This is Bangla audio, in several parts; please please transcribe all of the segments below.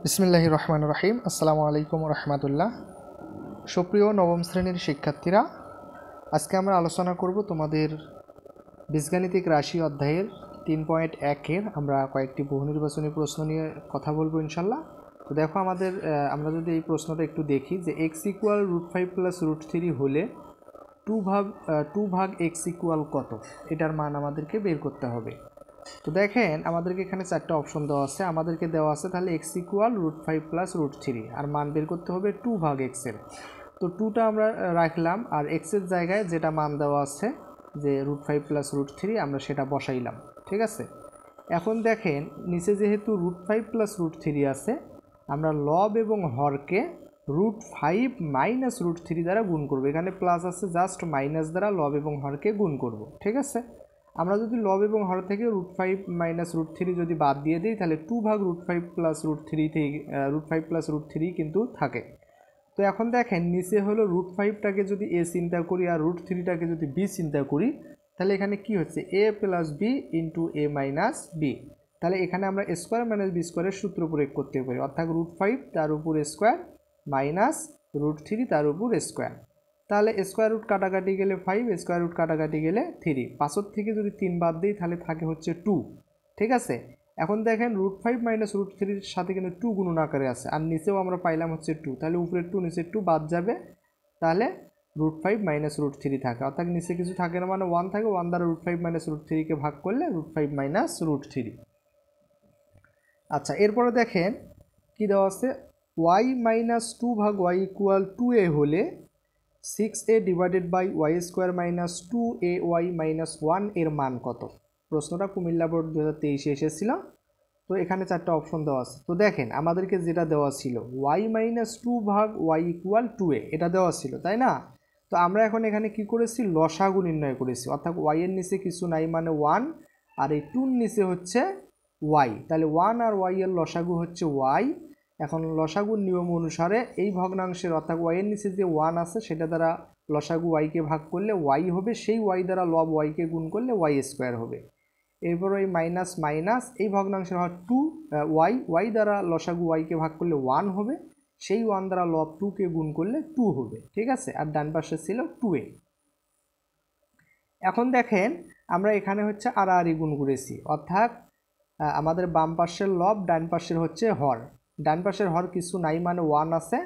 বিসমিল্লাহির রহমানির রহিম। আসসালামু আলাইকুম রহমতুল্লাহ। সুপ্রিয় নবম শ্রেণীর শিক্ষার্থীরা, আজকে আমরা আলোচনা করব তোমাদের বীজগাণিতিক রাশি অধ্যায়ের 3.1-এর আমরা কয়েকটি বহু নির্বাচনী প্রশ্ন নিয়ে কথা বলবো ইনশাল্লাহ। তো দেখো আমরা যদি এই প্রশ্নটা একটু দেখি যে এক্স ইকুয়াল √5 প্লাস √3 হলে টু ভাগ এক্স ইকুয়াল কত, এটার মান আমাদেরকে বের করতে হবে। তো দেখেন আমাদেরকে এখানে চারটা অপশন দেওয়া আছে, আমাদেরকে দেওয়া আছে তাহলে এক্স ইকুয়াল √5 প্লাস √3 আর মান বের করতে হবে 2 ভাগ এক্সের। তো 2টা আমরা রাখলাম আর এক্সের জায়গায় যেটা মান দেওয়া আছে যে √5 প্লাস √3 আমরা সেটা বসাইলাম, ঠিক আছে। এখন দেখেন নিচে যেহেতু √5 প্লাস √3 আছে, আমরা লব এবং হরকে √5 মাইনাস √3 দ্বারা গুণ করব। এখানে প্লাস আছে, জাস্ট মাইনাস দ্বারা লব এবং হরকে গুণ করব, ঠিক আছে। আমরা যদি লব এবং হর থেকে √5 মাইনাস √3 যদি বাদ দিয়ে দিই তাহলে 2 ভাগ √5 প্লাস √3 থেকে √5 প্লাস √3 কিন্তু থাকে। তো এখন দেখেন নিচে হলো √5টাকে যদি এ চিন্তা করি আর √3টাকে যদি বি চিন্তা করি, তাহলে এখানে কি হচ্ছে এ প্লাস বি ইন্টু এ মাইনাস বি। তাহলে এখানে আমরা স্কোয়ার মাইনাস বি স্কোয়ারের সূত্র প্রয়োগ করতে পারি, অর্থাৎ √5 তার উপর স্কোয়ার মাইনাস √3 তার উপর স্কোয়ার। তাহলে স্কোয়ার রুট কাটাকাটি গেলে 5, স্কোয়ার রুট কাটাকাটি গেলে 3, 5 থেকে যদি 3 বাদ দিই তাহলে থাকে হচ্ছে 2, ঠিক আছে। এখন দেখেন √5 মাইনাস √3-র সাথে কিন্তু 2 গুণন আকারে আছে আর নিচেও আমরা পাইলাম হচ্ছে 2, তাহলে উপরে 2 নিচে 2 বাদ যাবে, তাহলে √5 মাইনাস √3 থাকে, অর্থাৎ নিচে কিছু থাকে না মানে 1 থাকে, 1 দ্বারা √5 মাইনাস √3-কে ভাগ করলে √5 মাইনাস √3। আচ্ছা, এরপরে দেখেন কি দেওয়া আছে, y মাইনাস 2 ভাগ y ইকুয়াল 2a হলে 6a divided by y square minus 2ay minus 1 এর মান কত। প্রশ্নটা কুমিল্লা বোর্ড 2023-এ এসেছিল। তো এখানে চারটা অপশন দেওয়া আছে। তো দেখেন আমাদেরকে যেটা দেওয়া ছিল y মাইনাস 2 ভাগ y ইকুয়াল 2a, এটা দেওয়া ছিল তাই না। তো আমরা এখন এখানে কি করেছি, লসাগু নির্ণয় করেছি, অর্থাৎ y এর নিচে কিছু নাই মানে 1 আর এই 2-র নিচে হচ্ছে y, তাহলে 1 আর y এর লসাগু হচ্ছে y। এখন লসাগুর নিয়ম অনুসারে এই ভগ্নাংশের অর্থাৎ y এর নিচে যে 1 আছে সেটা দ্বারা লসাগু y-কে ভাগ করলে y হবে, সেই y দ্বারা লব y-কে গুণ করলে y স্কোয়ার হবে। এরপর এই মাইনাস মাইনাস এই ভগ্নাংশের হয় 2y, y দ্বারা লসাগু y-কে ভাগ করলে 1 হবে, সেই 1 দ্বারা লব 2-কে গুণ করলে 2 হবে, ঠিক আছে। আর ডান পাশে ছিল 2a। এখন দেখেন আমরা এখানে হচ্ছে আড়াআড়ি গুণ করেছি, অর্থাৎ আমাদের বাম পাশের লব ডান পাশের হচ্ছে হর, ডান পাশের হর কিছু নাই মানে 1 আছে,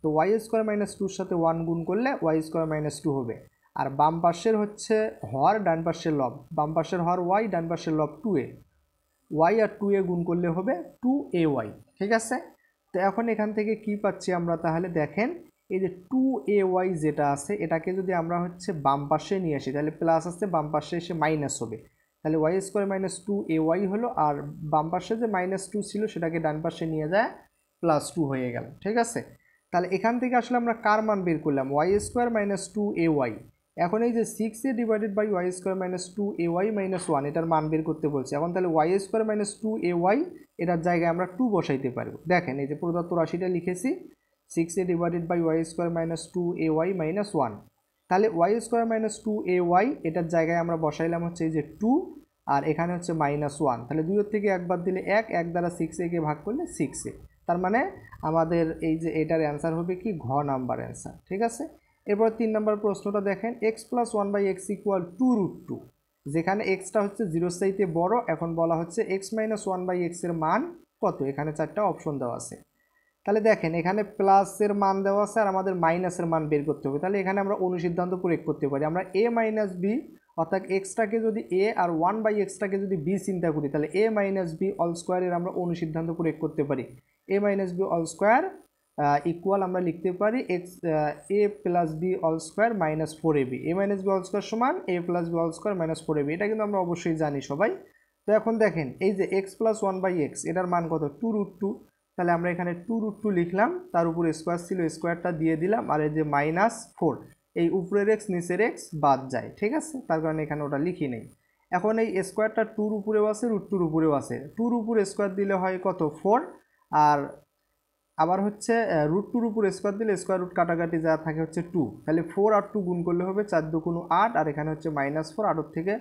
তো ওয়াই স্কোয়ার মাইনাস 2-র সাথে 1 গুণ করলে ওয়াই স্কোয়ার মাইনাস 2 হবে। আর বাম পাশের হচ্ছে হর ডান পাশের লব, বাম পাশের হর y ডান পাশের লব 2a, y আর 2a গুণ করলে হবে 2ay, ঠিক আছে। তো এখন এখান থেকে কি পাচ্ছি আমরা, তাহলে দেখেন এই যে 2ay যেটা আছে এটাকে যদি আমরা হচ্ছে বাম পাশে নিয়ে আসি তাহলে প্লাস আসছে, বাম পাশে এসে মাইনাস হবে, তাহলে ওয়াই স্কোয়ার মাইনাস 2ay হলো, আর বাম পাশে যে -2 ছিল সেটাকে ডান পাশে নিয়ে যায় +2 হয়ে গেল, ঠিক আছে। তাহলে এখান থেকে আসলে আমরা কার মান বের করলাম, ওয়াই স্কোয়ার মাইনাস 2ay। এখন এই যে 6a divided by y square minus 2ay minus 1 এটার মান বের করতে বলছে। এখন তাহলে ওয়াই স্কোয়ার মাইনাস 2ay এটার জায়গায় আমরা 2 বসাইতে পারবো। দেখেন এই যে প্রদত্ত রাশিটা লিখেছি 6a divided by y square minus 2ay minus 1, তাহলে ওয়াই স্কোয়ার মাইনাস 2ay এটার জায়গায় আমরা বসাইলাম হচ্ছে এই যে 2 আর এখানে হচ্ছে -1, তাহলে 2 থেকে 1 বাদ দিলে 1, 1 দ্বারা 6a-কে ভাগ করলে 6a, তার মানে আমাদের এই যে এটার অ্যান্সার হবে কি ঘ নাম্বার অ্যান্সার, ঠিক আছে। এরপর 3 নম্বর প্রশ্নটা দেখেন, এক্স প্লাস 1/x ইকুয়াল 2√2, যেখানে এক্সটা হচ্ছে 0-র চাইতে বড়। এখন বলা হচ্ছে এক্স মাইনাস 1/x এর মান কত, এখানে চারটা অপশন দেওয়া আছে। তাহলে দেখেন এখানে প্লাসের মান দেওয়া আছে আর আমাদের মাইনাসের মান বের করতে হবে, তাহলে এখানে আমরা অনুসিদ্ধান্ত প্রয়োগ করতে পারি। আমরা a মাইনাস বি অর্থাৎ এক্সটাকে যদি a আর 1/xটাকে যদি b চিন্তা করি তাহলে a মাইনাস বি অল স্কোয়ারের আমরা অনুসিদ্ধান্ত প্রয়োগ করতে পারি। a minus b all square equal আমরা লিখতে পারি x a plus b all square minus 4ab, a minus b all square সমান a plus b all square minus 4ab, এটা কিন্তু আমরা অবশ্যই জানি সবাই। তো এখন দেখেন এই যে এক্স প্লাস 1/x এটার মান কত, 2√2, তাহলে আমরা এখানে 2√2 লিখলাম, তার উপর স্কোয়ার ছিল স্কোয়ারটা দিয়ে দিলাম, আর এই যে -4 এই উপরের এক্স নিচের এক্স বাদ যায়, ঠিক আছে, তার কারণে এখানে ওটা লিখি নেই। এখন এই স্কোয়ারটা 2-র উপরেও আছে, √2-র উপরেও আছে, 2-র উপর স্কোয়ার দিলে হয় কত 4, আর আবার হচ্ছে √2-র উপর স্কোয়ার দিলে স্কোয়ার রুট কাটাকাটি যা থাকে হচ্ছে 2, তাহলে 4 আর 2 গুণ করলে হবে 4 × 2 = 8, আর এখানে হচ্ছে -4, 8 থেকে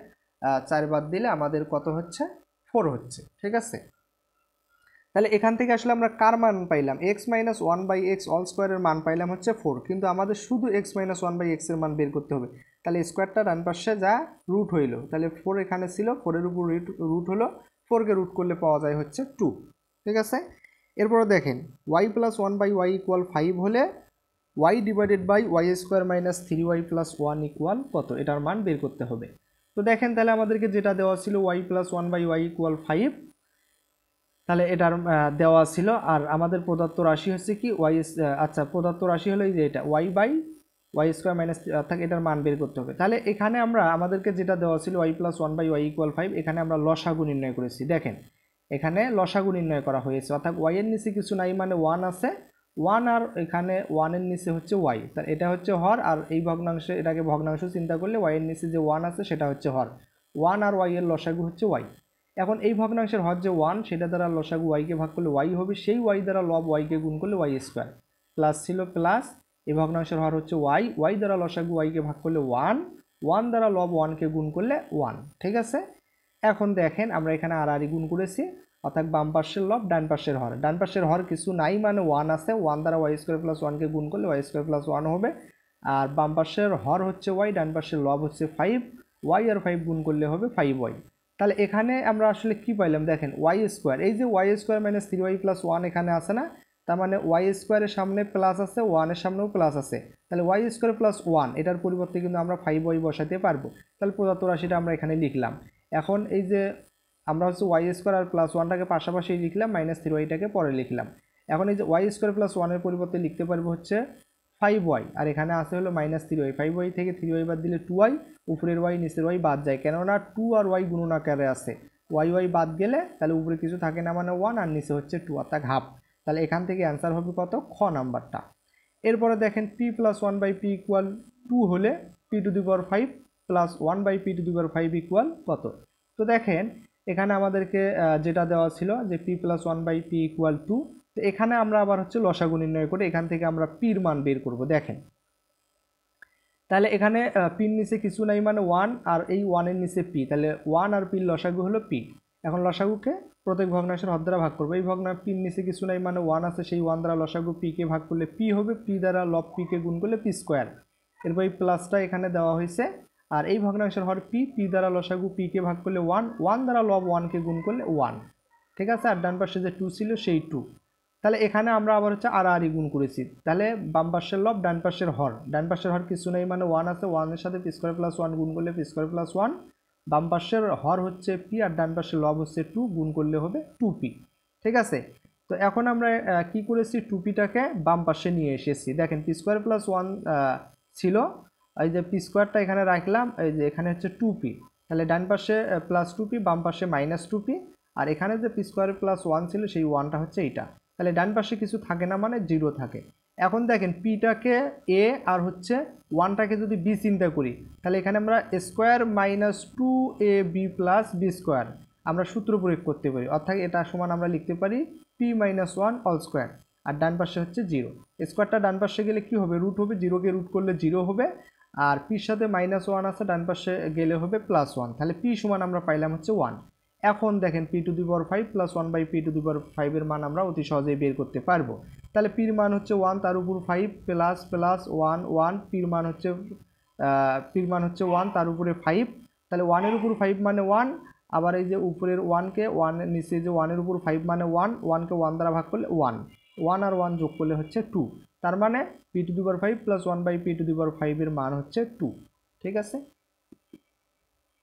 4 বাদ দিলে আমাদের কত হচ্ছে 4 হচ্ছে, ঠিক আছে। তাহলে এখান থেকে আসলে আমরা কার মান পাইলাম, x minus one by x all স্কোয়ারের মান পাইলাম হচ্ছে 4, কিন্তু আমাদের শুধু এক্স মাইনাস ওয়ান বাই এক্সের মান বের করতে হবে। তাহলে স্কোয়ারটা ডান পাশে যা রুট হইল, তাহলে 4 এখানে ছিল, 4-এর উপর রুট হলো, 4কে রুট করলে পাওয়া যায় হচ্ছে 2। ঠিক আছে, এরপরে দেখেন y plus one by y equal 5 হলে y divided by y square minus 3y plus 1 equal কত, এটার মান বের করতে হবে। তো দেখেন তাহলে আমাদেরকে যেটা দেওয়া ছিল y plus one by y equal 5, তাহলে এটার দেওয়া ছিল। আর আমাদের প্রদত্ত রাশি হচ্ছে কি ওয়াই, আচ্ছা প্রদত্ত রাশি হলো এই যে এটা y by y square minus, অর্থাৎ এটার মান বের করতে হবে। তাহলে এখানে আমরা আমাদেরকে যেটা দেওয়া ছিল y plus one by y equal 5, এখানে আমরা লসাগু নির্ণয় করেছি। দেখেন এখানে লসাগু নির্ণয় করা হয়েছে, অর্থাৎ ওয়াই এর নিচে কিছু নাই মানে 1 আছে, 1 আর এখানে 1 এর নিচে হচ্ছে ওয়াই, তার এটা হচ্ছে হর, আর এই ভগ্নাংশে এটাকে ভগ্নাংশ চিন্তা করলে ওয়াই এর নিচে যে 1 আছে সেটা হচ্ছে হর, 1 আর ওয়াই এর লসাগু হচ্ছে ওয়াই। এখন এই ভগ্নাংশের হর যে 1, সেটা দ্বারা লসাগু ওয়াইকে ভাগ করলে ওয়াই হবে, সেই ওয়াই দ্বারা লব ওয়াইকে গুণ করলে ওয়াই স্কোয়ার, প্লাস ছিল প্লাস, এই ভগ্নাংশের হর হচ্ছে ওয়াই, ওয়াই দ্বারা লসাগু ওয়াইকে ভাগ করলে 1, 1 দ্বারা লব 1কে গুণ করলে 1। ঠিক আছে, এখন দেখেন আমরা এখানে আর গুণ করেছি, অর্থাৎ বাম পাশের লব ডান পাশের হর, ডান পাশের হর কিছু নাই মানে 1 আছে, 1 দ্বারা ওয়াই স্কোয়ার প্লাস 1কে গুণ করলে ওয়াই স্কোয়ার প্লাস 1 হবে। আর বাম পাশের হর হচ্ছে ওয়াই, ডান পাশের লব হচ্ছে 5, ওয়াই আর 5 গুণ করলে হবে 5y। তাহলে এখানে আমরা আসলে কি পাইলাম, দেখেন ওয়াই স্কোয়ার, এই যে Y square minus 3y plus 1 এখানে আছে না, তার মানে ওয়াই স্কোয়ারের সামনে প্লাস আছে, 1 এর সামনেও প্লাস আছে, তাহলে ওয়াই স্কোয়ার প্লাস 1 এটার পরিবর্তে কিন্তু আমরা 5y বসাতে পারবো। তাহলে প্রদত্ত রাশিটা আমরা এখানে লিখলাম। এখন এই যে আমরা হচ্ছে ওয়াই স্কোয়ার আর প্লাস 1টাকে পাশাপাশি লিখলাম, মাইনাস 3yটাকে পরে লিখলাম। এখন এই যে ওয়াই স্কোয়ার প্লাস 1-এর পরিবর্তে লিখতে পারবো হচ্ছে 5y, আর এখানে আছে হলো মাইনাস 3y, 5y থেকে 3y বাদ দিলে 2y, উপরের y নিচের y বাদ যায়, কেননা 2 আর y গুণন আকারে আছে, y বাদ গেলে তাহলে উপরে কিছু থাকে না মানে 1, আর নিচে হচ্ছে 2 অর্থাৎ হাফ। তাহলে এখান থেকে অ্যান্সার হবে কত, খ নাম্বারটা। এরপরে দেখেন p plus 1 by p equal 2 হলে p to the power 5 plus 1 by P to the power 5 equal কত। তো দেখেন এখানে আমাদেরকে যেটা দেওয়া ছিল যে p plus 1 by p equal 2, তো এখানে আমরা আবার হচ্ছে লসাগু নির্ণয় করে এখান থেকে আমরা পির মান বের করব। দেখেন তাহলে এখানে পির নিচে কিছু নাই মানে 1, আর এই 1 এর নিচে পি, তাহলে 1 আর পির লসাগু হলো পি। এখন লসাগুকে প্রত্যেক ভগ্নাংশের হর দ্বারা ভাগ করবো, এই পির নিচে কিছু নাই মানে 1 আছে, সেই 1 দ্বারা লসাগু পিকে ভাগ করলে পি হবে, পি দ্বারা লব পিকে গুণ করলে পি স্কোয়ার, এরপর এই প্লাসটা এখানে দেওয়া হয়েছে, আর এই ভগ্নাংশের হর পি, পি দ্বারা লসাগু পিকে ভাগ করলে 1, 1 দ্বারা লব 1কে গুণ করলে 1। ঠিক আছে, আর ডান পাশে যে 2 ছিল সেই 2। তাহলে এখানে আমরা আবার হচ্ছে আর গুণ করেছি, তাহলে বাম পাশের লব ডান পাশের হর, ডান পাশের হর কিছু নেই মানে 1 আছে, 1 এর সাথে পি স্কোয়ার প্লাস 1 গুণ করলে পি স্কোয়ার প্লাস 1, বাম পাশের হর হচ্ছে পি আর ডান পাশের লব হচ্ছে 2, গুণ করলে হবে 2p। ঠিক আছে, তো এখন আমরা কি করেছি, 2pটাকে বাম পাশে নিয়ে এসেছি। দেখেন পি স্কোয়ার প্লাস 1 ছিল, এই যে পি স্কোয়ারটা এখানে রাখলাম, এই যে এখানে হচ্ছে 2p, তাহলে ডান পাশে প্লাস 2p, বাম পাশে মাইনাস 2p, আর এখানে যে পি স্কোয়ার প্লাস 1 ছিল সেই 1টা হচ্ছে এইটা, তাহলে ডান পাশে কিছু থাকে না মানে 0 থাকে। এখন দেখেন পিটাকে এ আর হচ্ছে 1টাকে যদি বি চিন্তা করি, তাহলে এখানে আমরা square minus 2ab plus b square আমরা সূত্র প্রয়োগ করতে পারি, অর্থাৎ এটা সমান আমরা লিখতে পারি p মাইনাস 1 অল স্কোয়ার, আর ডান পাশে হচ্ছে 0, স্কোয়ারটা ডান পাশে গেলে কি হবে, রুট হবে, 0কে রুট করলে 0 হবে, আর পির সাথে মাইনাস 1 আছে, ডান পাশে গেলে হবে প্লাস 1, তাহলে পি সমান আমরা পাইলাম হচ্ছে 1। এখন দেখেন P to the power 5 plus 1 by P to the power 5 এর মান আমরা অতি সহজেই বের করতে পারবো। তাহলে পির মান হচ্ছে 1, তার উপর 5 প্লাস প্লাস 1 1, পির মান হচ্ছে 1, তার উপরে 5, তাহলে 1 এর উপর 5 মানে 1, আবার এই যে উপরের 1কে 1 এর নিচে যে 1 এর উপর 5 মানে 1, 1কে 1 দ্বারা ভাগ করলে 1, 1 আর 1 যোগ করলে হচ্ছে 2, তার মানে P to the power 5 plus 1 by P to the power 5 এর মান হচ্ছে 2। ঠিক আছে।